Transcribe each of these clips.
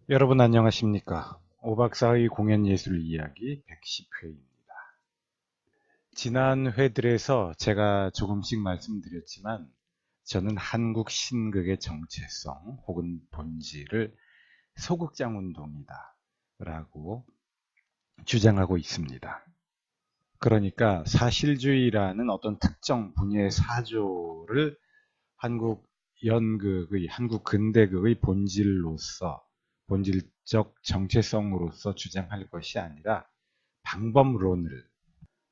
여러분 안녕하십니까? 오박사의 공연예술 이야기 110회입니다. 지난 회들에서 제가 조금씩 말씀드렸지만 저는 한국 신극의 정체성 혹은 본질을 소극장 운동이다 라고 주장하고 있습니다. 그러니까 사실주의라는 어떤 특정 분야의 사조를 한국 연극의, 한국 근대극의 본질적 정체성으로서 주장할 것이 아니라 방법론을,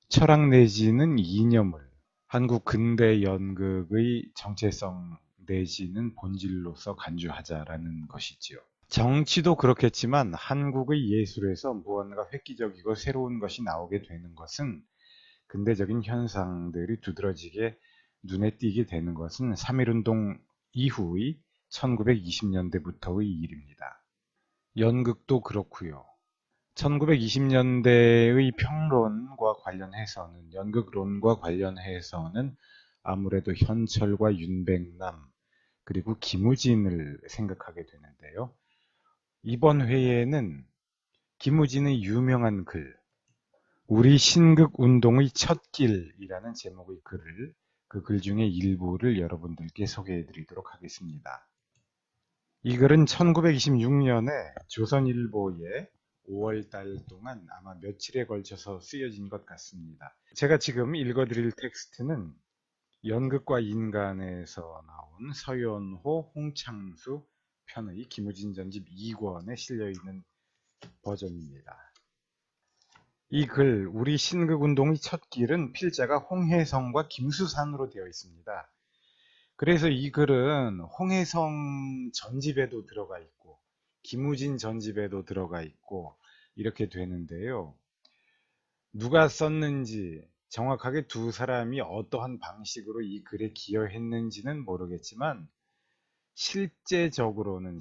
철학 내지는 이념을 한국 근대 연극의 정체성 내지는 본질로서 간주하자라는 것이지요. 정치도 그렇겠지만 한국의 예술에서 무언가 획기적이고 새로운 것이 나오게 되는 것은 근대적인 현상들이 두드러지게 눈에 띄게 되는 것은 3.1운동 이후의 1920년대부터의 일입니다. 연극도 그렇고요. 1920년대의 평론과 관련해서는, 연극론과 관련해서는 아무래도 현철과 윤백남 그리고 김우진을 생각하게 되는데요. 이번 회에는 김우진의 유명한 글, 우리 신극운동의 첫 길이라는 제목의 글을, 그 글 중에 일부를 여러분들께 소개해 드리도록 하겠습니다. 이 글은 1926년에 조선일보에 5월달 동안 아마 며칠에 걸쳐서 쓰여진 것 같습니다. 제가 지금 읽어드릴 텍스트는 연극과 인간에서 나온 서연호, 홍창수 편의 김우진 전집 2권에 실려있는 버전입니다. 이 글, 우리 신극운동의 첫 길은 필자가 홍혜성과 김수산으로 되어 있습니다. 그래서 이 글은 홍혜성 전집에도 들어가 있고 김우진 전집에도 들어가 있고 이렇게 되는데요. 누가 썼는지, 정확하게 두 사람이 어떠한 방식으로 이 글에 기여했는지는 모르겠지만 실질적으로는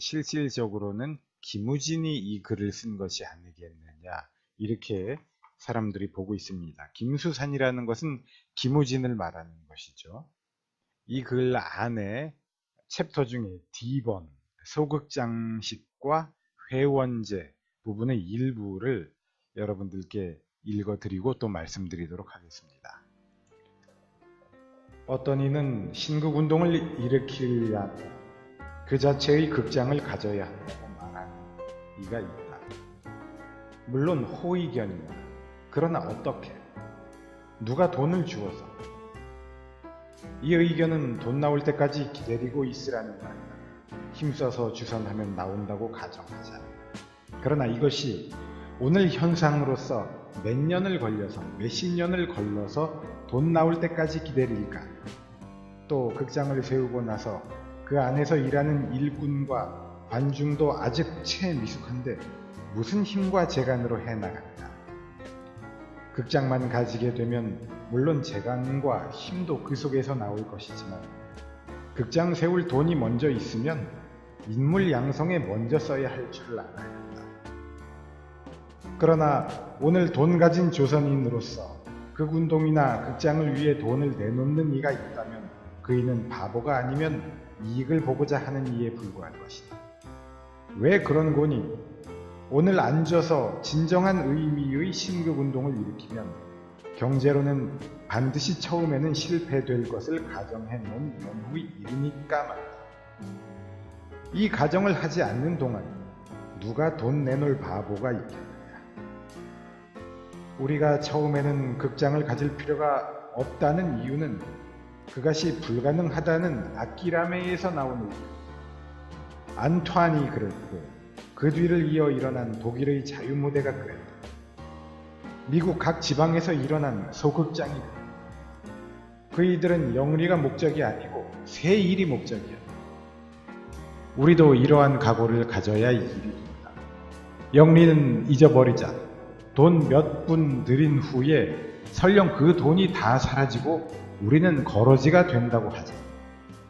김우진이 이 글을 쓴 것이 아니겠느냐, 이렇게 사람들이 보고 있습니다. 김수산이라는 것은 김우진을 말하는 것이죠. 이 글 안에 챕터 중에 D번, 소극장식과 회원제 부분의 일부를 여러분들께 읽어드리고 또 말씀드리도록 하겠습니다. 어떤 이는 신극운동을 일으키려면 그 자체의 극장을 가져야 한다고 말하는 이가 있다. 물론 호의견이다. 그러나 어떻게? 누가 돈을 주어서? 이 의견은 돈 나올 때까지 기다리고 있으라는 말이다. 힘써서 주선하면 나온다고 가정하자. 그러나 이것이 오늘 현상으로서 몇 년을 걸려서, 몇십 년을 걸러서 돈 나올 때까지 기다릴까? 또 극장을 세우고 나서 그 안에서 일하는 일꾼과 관중도 아직 채 미숙한데 무슨 힘과 재간으로 해나간다. 극장만 가지게 되면 물론 재간과 힘도 그 속에서 나올 것이지만 극장 세울 돈이 먼저 있으면 인물 양성에 먼저 써야 할 줄을 알아야 한다. 그러나 오늘 돈 가진 조선인으로서 극운동이나 극장을 위해 돈을 내놓는 이가 있다면 그 이는 바보가 아니면 이익을 보고자 하는 이에 불과할 것이다. 왜 그런 거니? 오늘 앉아서 진정한 의미의 신극운동을 일으키면 경제로는 반드시 처음에는 실패될 것을 가정해 놓은 연후의 일이니까 말이다. 이 가정을 하지 않는 동안 누가 돈 내놓을 바보가 있겠느냐. 우리가 처음에는 극장을 가질 필요가 없다는 이유는 그것이 불가능하다는 아키라메에서 나오는 이유. 안투안이 그랬고 그 뒤를 이어 일어난 독일의 자유무대가 그랬다. 미국 각 지방에서 일어난 소극장이 그랬다. 그이들은 영리가 목적이 아니고 새 일이 목적이었다. 우리도 이러한 각오를 가져야 이 일이 된다. 영리는 잊어버리자. 돈 몇 푼 들인 후에 설령 그 돈이 다 사라지고 우리는 거러지가 된다고 하자.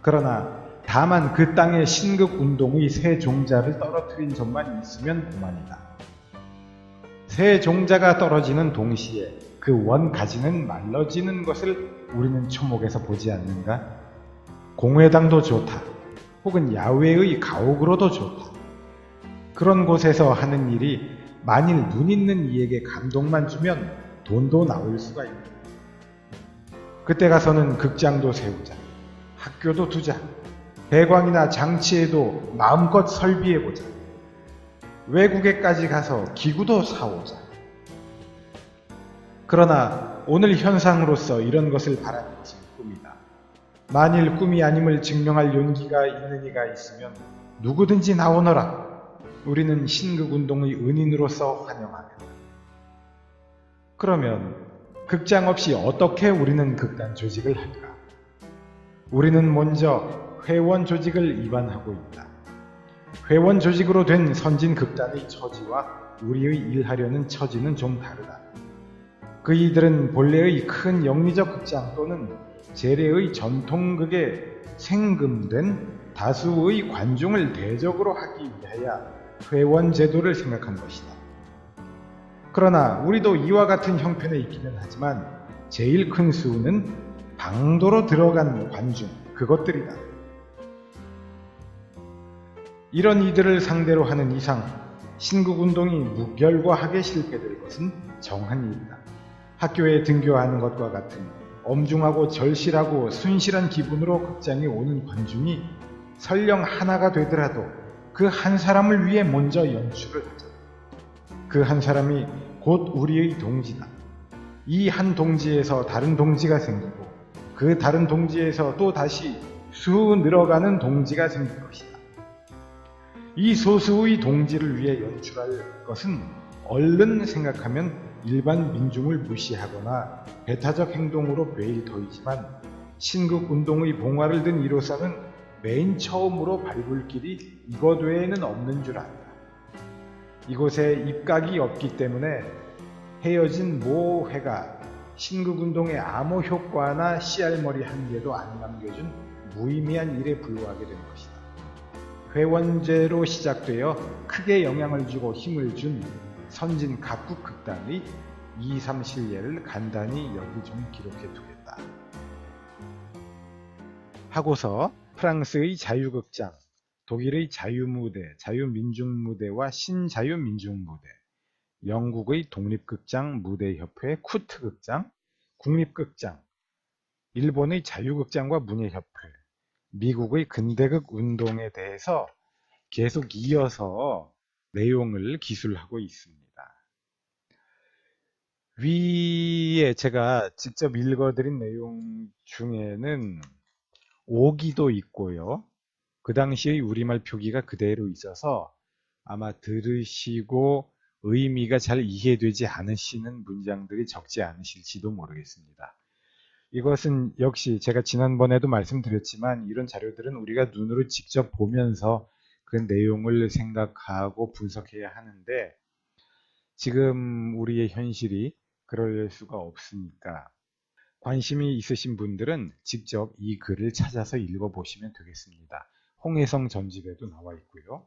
그러나 다만 그 땅에 신극운동의 새 종자를 떨어뜨린 점만 있으면 그만이다. 새 종자가 떨어지는 동시에 그 원가지는 말러지는 것을 우리는 초목에서 보지 않는가? 공회당도 좋다. 혹은 야외의 가옥으로도 좋다. 그런 곳에서 하는 일이 만일 눈 있는 이에게 감동만 주면 돈도 나올 수가 있다. 그때 가서는 극장도 세우자, 학교도 두자, 배광이나 장치에도 마음껏 설비해보자, 외국에까지 가서 기구도 사오자. 그러나 오늘 현상으로서 이런 것을 바라는 것은 꿈이다. 만일 꿈이 아님을 증명할 용기가 있는 이가 있으면 누구든지 나오너라. 우리는 신극운동의 은인으로서 환영하겠다. 그러면 극장 없이 어떻게 우리는 극단 조직을 할까? 우리는 먼저 회원 조직을 입안하고 있다. 회원 조직으로 된 선진 극단의 처지와 우리의 일하려는 처지는 좀 다르다. 그 이들은 본래의 큰 영리적 극장 또는 재래의 전통극에 생금된 다수의 관중을 대적으로 하기 위하여 회원 제도를 생각한 것이다. 그러나 우리도 이와 같은 형편에 있기는 하지만 제일 큰 수는 방도로 들어간 관중, 그것들이다. 이런 이들을 상대로 하는 이상 신극운동이 무결과하게 실패될 것은 정한 일이다. 학교에 등교하는 것과 같은 엄중하고 절실하고 순실한 기분으로 극장에 오는 관중이 설령 하나가 되더라도 그 한 사람을 위해 먼저 연출을 하자. 그 한 사람이 곧 우리의 동지다. 이 한 동지에서 다른 동지가 생기고 그 다른 동지에서 또 다시 수 늘어가는 동지가 생길 것이다. 이 소수의 동지를 위해 연출할 것은 얼른 생각하면 일반 민중을 무시하거나 배타적 행동으로 베일 터이지만 신극운동의 봉화를 든 이로서는 맨 처음으로 밟을 길이 이것 외에는 없는 줄 안다. 이곳에 입각이 없기 때문에 헤어진 모 회가 신극운동의 암호 효과나 씨알머리 한 개도 안 남겨준 무의미한 일에 불과하게 된 것이다. 회원제로 시작되어 크게 영향을 주고 힘을 준 선진 각국 극단의 2, 3 실례를 간단히 여기 좀 기록해 두겠다. 하고서 프랑스의 자유극장, 독일의 자유무대, 자유민중무대와 신자유민중무대, 영국의 독립극장 무대협회 쿠트극장, 국립극장, 일본의 자유극장과 문예협회, 미국의 근대극 운동에 대해서 계속 이어서 내용을 기술하고 있습니다. 위에 제가 직접 읽어드린 내용 중에는 오기도 있고요. 그 당시의 우리말 표기가 그대로 있어서 아마 들으시고 의미가 잘 이해되지 않으시는 문장들이 적지 않으실지도 모르겠습니다. 이것은 역시 제가 지난번에도 말씀드렸지만 이런 자료들은 우리가 눈으로 직접 보면서 그 내용을 생각하고 분석해야 하는데 지금 우리의 현실이 그럴 수가 없으니까 관심이 있으신 분들은 직접 이 글을 찾아서 읽어보시면 되겠습니다. 홍혜성 전집에도 나와 있고요.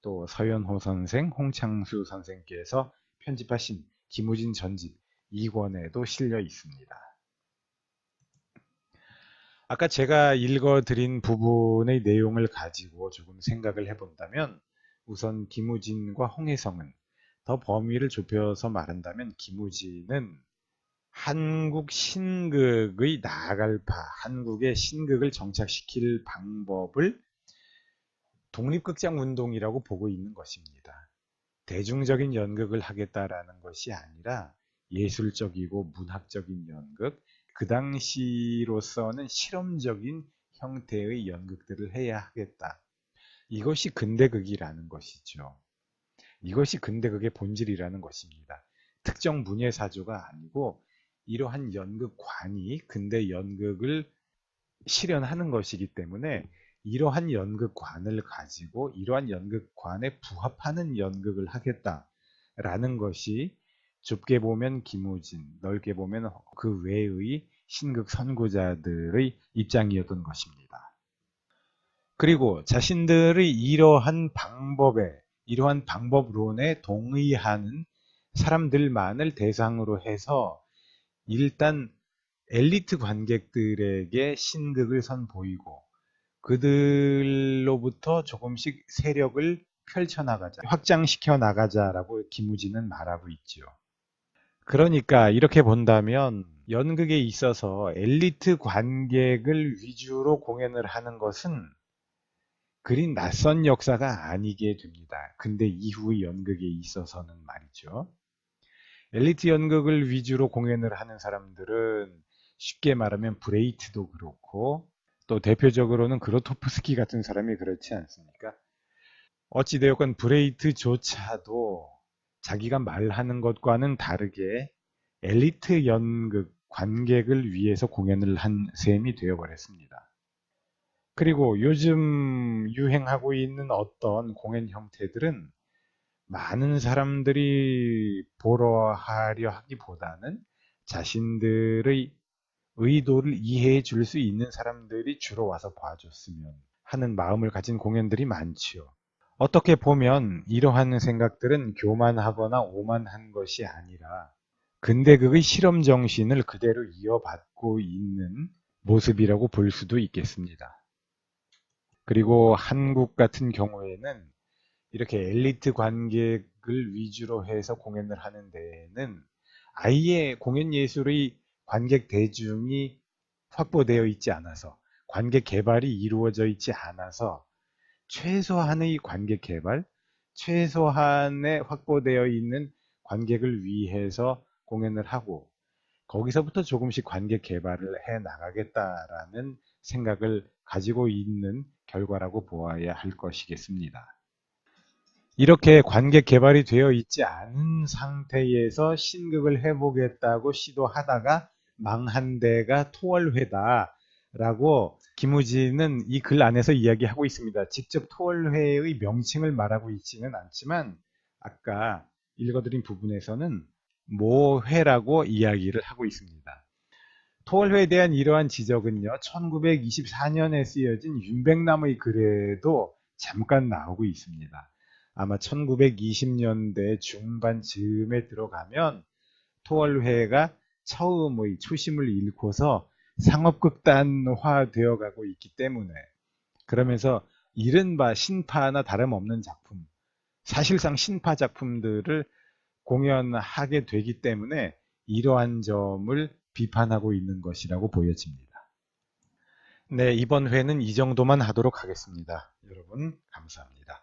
또 서연호 선생, 홍창수 선생께서 편집하신 김우진 전집 2권에도 실려 있습니다. 아까 제가 읽어드린 부분의 내용을 가지고 조금 생각을 해본다면 우선 김우진과 홍혜성은 더 범위를 좁혀서 말한다면 김우진은 한국 신극의 나아갈 바, 한국의 신극을 정착시킬 방법을 독립극장 운동이라고 보고 있는 것입니다. 대중적인 연극을 하겠다라는 것이 아니라 예술적이고 문학적인 연극, 그 당시로서는 실험적인 형태의 연극들을 해야 하겠다. 이것이 근대극이라는 것이죠. 이것이 근대극의 본질이라는 것입니다. 특정 문예사조가 아니고 이러한 연극관이 근대 연극을 실현하는 것이기 때문에 이러한 연극관을 가지고 이러한 연극관에 부합하는 연극을 하겠다라는 것이 좁게 보면 김우진, 넓게 보면 그 외의 신극 선구자들의 입장이었던 것입니다. 그리고 자신들의 이러한 방법론에 동의하는 사람들만을 대상으로 해서 일단 엘리트 관객들에게 신극을 선보이고 그들로부터 조금씩 세력을 펼쳐나가자, 확장시켜 나가자라고 김우진은 말하고 있죠. 그러니까 이렇게 본다면 연극에 있어서 엘리트 관객을 위주로 공연을 하는 것은 그리 낯선 역사가 아니게 됩니다. 근데 이후의 연극에 있어서는 말이죠. 엘리트 연극을 위주로 공연을 하는 사람들은 쉽게 말하면 브레이트도 그렇고 또 대표적으로는 그로토프스키 같은 사람이 그렇지 않습니까? 어찌되었건 브레이트조차도 자기가 말하는 것과는 다르게 엘리트 연극 관객을 위해서 공연을 한 셈이 되어버렸습니다. 그리고 요즘 유행하고 있는 어떤 공연 형태들은 많은 사람들이 보러 하려 하기보다는 자신들의 의도를 이해해 줄 수 있는 사람들이 주로 와서 봐줬으면 하는 마음을 가진 공연들이 많지요. 어떻게 보면 이러한 생각들은 교만하거나 오만한 것이 아니라 근대극의 실험 정신을 그대로 이어받고 있는 모습이라고 볼 수도 있겠습니다. 그리고 한국 같은 경우에는 이렇게 엘리트 관객을 위주로 해서 공연을 하는 데에는 아예 공연 예술의 관객 대중이 확보되어 있지 않아서 관객 개발이 이루어져 있지 않아서 최소한의 관객 개발, 최소한의 확보되어 있는 관객을 위해서 공연을 하고 거기서부터 조금씩 관객 개발을 해 나가겠다라는 생각을 가지고 있는 결과라고 보아야 할 것이겠습니다. 이렇게 관객 개발이 되어 있지 않은 상태에서 신극을 해보겠다고 시도하다가 망한 데가 토월회다라고 김우진은 이 글 안에서 이야기하고 있습니다. 직접 토월회의 명칭을 말하고 있지는 않지만 아까 읽어드린 부분에서는 모회라고 이야기를 하고 있습니다. 토월회에 대한 이러한 지적은요, 1924년에 쓰여진 윤백남의 글에도 잠깐 나오고 있습니다. 아마 1920년대 중반 즈음에 들어가면 토월회가 처음의 초심을 잃고서 상업극단화 되어가고 있기 때문에 그러면서 이른바 신파나 다름없는 작품, 사실상 신파 작품들을 공연하게 되기 때문에 이러한 점을 비판하고 있는 것이라고 보여집니다. 네, 이번 회는 이 정도만 하도록 하겠습니다. 여러분 감사합니다.